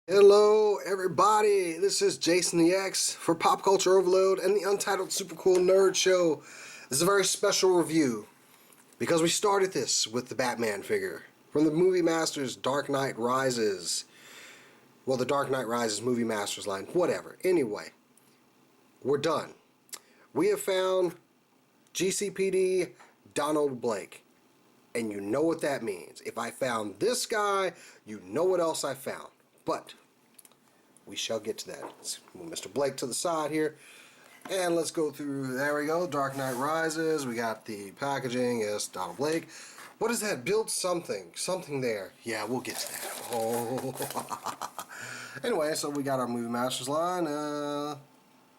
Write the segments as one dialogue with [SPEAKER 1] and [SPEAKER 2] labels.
[SPEAKER 1] Hello everybody, this is Jason the X for Pop Culture Overload and the Untitled Super Cool Nerd Show. This is a very special review because we started this with the Batman figure from the Movie Masters Dark Knight Rises. Well, the Dark Knight Rises Movie Masters line, whatever. Anyway, we're done. We have found GCPD Donald Blake. And you know what that means. If I found this guy, you know what else I found. But we shall get to that. Let's move Mr. Blake to the side here. And let's go through, there we go, Dark Knight Rises. We got the packaging, yes, Donald Blake. What is that? Build something. Something there. Yeah, we'll get to that. Oh. Anyway, so we got our Movie Masters line.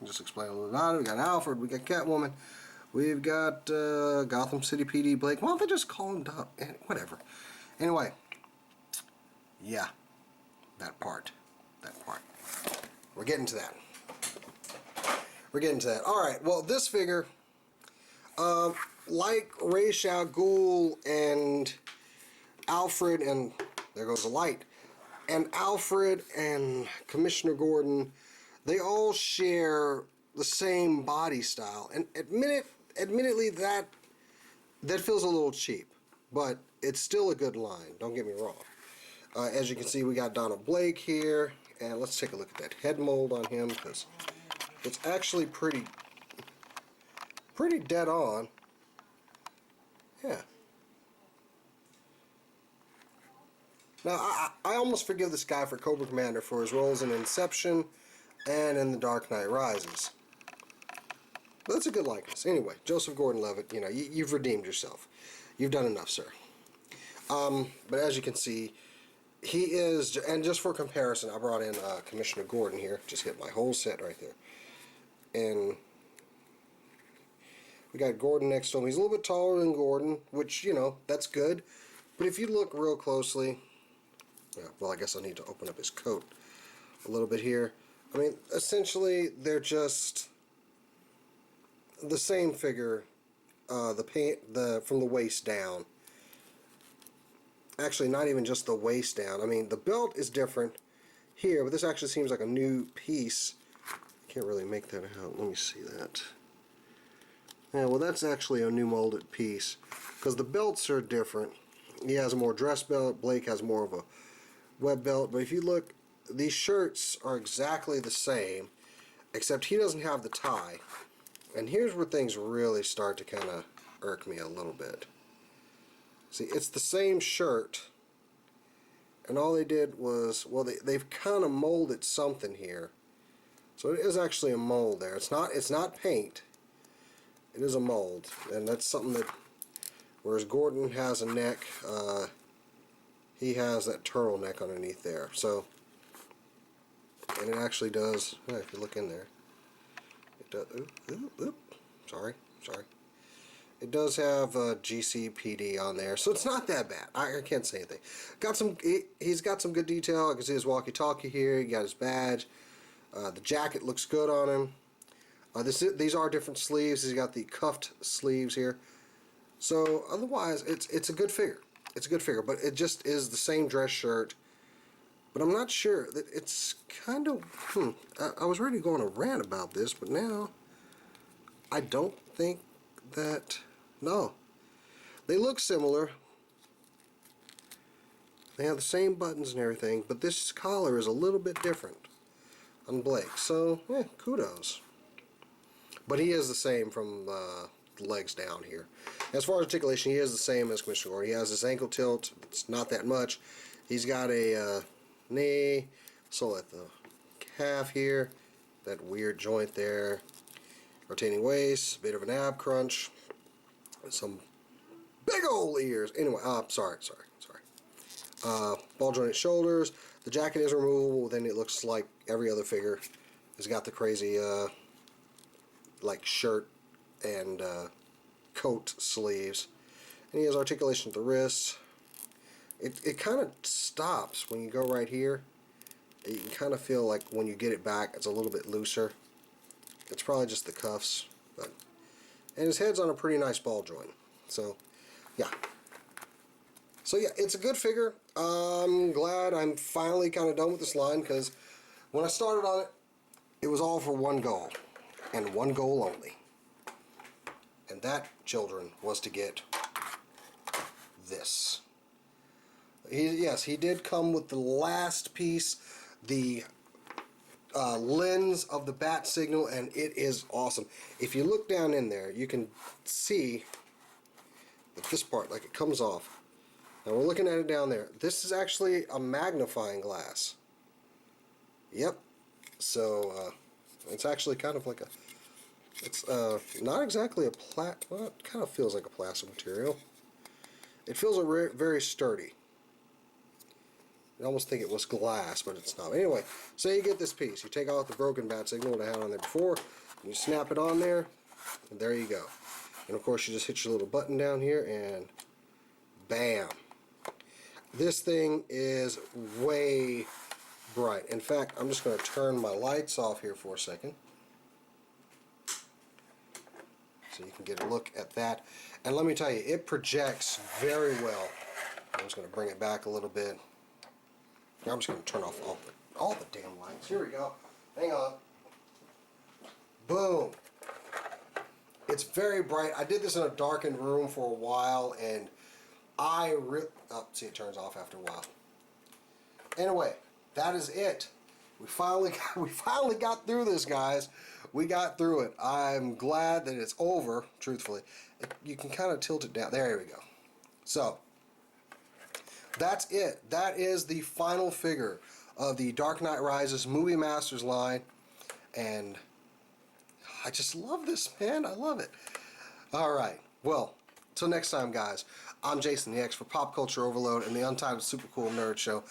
[SPEAKER 1] Just explain a little about it. We got Alfred, we got Catwoman. We've got Gotham City PD Blake. Why don't they just call him Don? Whatever. Anyway, yeah, that part. We're getting to that. All right. Well, this figure, like Ra's al Ghul and Alfred, and there goes the light, and Alfred and Commissioner Gordon, they all share the same body style, and admittedly that feels a little cheap, but it's still a good line, don't get me wrong. As you can see, we got Donald Blake here, and let's take a look at that head mold on him, because it's actually pretty dead on. Yeah. Now, I almost forgive this guy for Cobra Commander for his roles in Inception and in The Dark Knight Rises. But that's a good likeness. Anyway, Joseph Gordon-Levitt, you know, you've redeemed yourself. You've done enough, sir. But as you can see, he is, and just for comparison, I brought in Commissioner Gordon here. Just get my whole set right there. And we got Gordon next to him. He's a little bit taller than Gordon, which, you know, that's good. But if you look real closely, yeah, well, I guess I'll need to open up his coat a little bit here. I mean, essentially, they're just the same figure, from the waist down. Actually, not even just the waist down. I mean, the belt is different here, but this actually seems like a new piece. I can't really make that out. Let me see that. Yeah, well, that's actually a new molded piece, because the belts are different. He has a more dress belt. Blake has more of a web belt. But if you look, these shirts are exactly the same, except he doesn't have the tie. And here's where things really start to kind of irk me a little bit. See, it's the same shirt, and all they did was, well, they've kind of molded something here. So it is actually a mold there. It's not paint. It is a mold, and that's something that, whereas Gordon has a neck, he has that turtleneck underneath there. So, and it actually does, if you look in there, it does, sorry. It does have GCPD on there, so it's not that bad. I can't say anything. He's got some good detail. I can see his walkie-talkie here. He got his badge. The jacket looks good on him. These are different sleeves. He's got the cuffed sleeves here. So otherwise, it's a good figure. It's a good figure, but it just is the same dress shirt. But I'm not sure that it's kind of. I was ready to go on a rant about this, but now I don't think that. No, they look similar. They have the same buttons and everything, but this collar is a little bit different on Blake. So, yeah, kudos. But he is the same from the legs down here. As far as articulation, he is the same as Commissioner Gordon. He has this ankle tilt. It's not that much. He's got a knee, sole at the calf here, that weird joint there, rotating waist, bit of an ab crunch, some big old ears. Anyway, sorry. Ball jointed shoulders. The jacket is removable. Then it looks like every other figure. It's got the crazy like shirt and coat sleeves, and he has articulation at the wrists. It kind of stops when you go right here. You can kind of feel like when you get it back, it's a little bit looser. It's probably just the cuffs, and his head's on a pretty nice ball joint. So, yeah. So yeah, it's a good figure. I'm glad I'm finally kind of done with this line, because when I started on it, it was all for one goal, and one goal only. And that, children, was to get this. Yes, he did come with the last piece, the lens of the bat signal, and it is awesome. If you look down in there, you can see that this part, like, it comes off. Now we're looking at it down there. This is actually a magnifying glass. Yep. So it's actually kind of like a, it's not exactly a well, it kind of feels like a plastic material. It feels very sturdy. I almost think it was glass, but it's not. Anyway, so you get this piece. You take out the broken bat signal that I had on there before, and you snap it on there, and there you go. And of course, you just hit your little button down here, and bam. This thing is way bright. In fact, I'm just going to turn my lights off here for a second, so you can get a look at that. And let me tell you, it projects very well. I'm just going to bring it back a little bit. I'm just going to turn off all the damn lights. Here we go. Hang on. Boom. It's very bright. I did this in a darkened room for a while, and see, it turns off after a while. Anyway, that is it. We finally got through this, guys. We got through it. I'm glad that it's over, truthfully. You can kind of tilt it down. There we go. So, that's it. That is the final figure of the Dark Knight Rises Movie Masters line. And I just love this, man. I love it. Alright. Well, till next time, guys. I'm Jason the X for Pop Culture Overload and the Untitled Super Cool Nerd Show.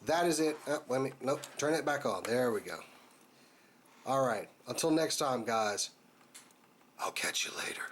[SPEAKER 1] That is it. Wait a minute. Nope. Turn it back on. There we go. Alright. Until next time, guys. I'll catch you later.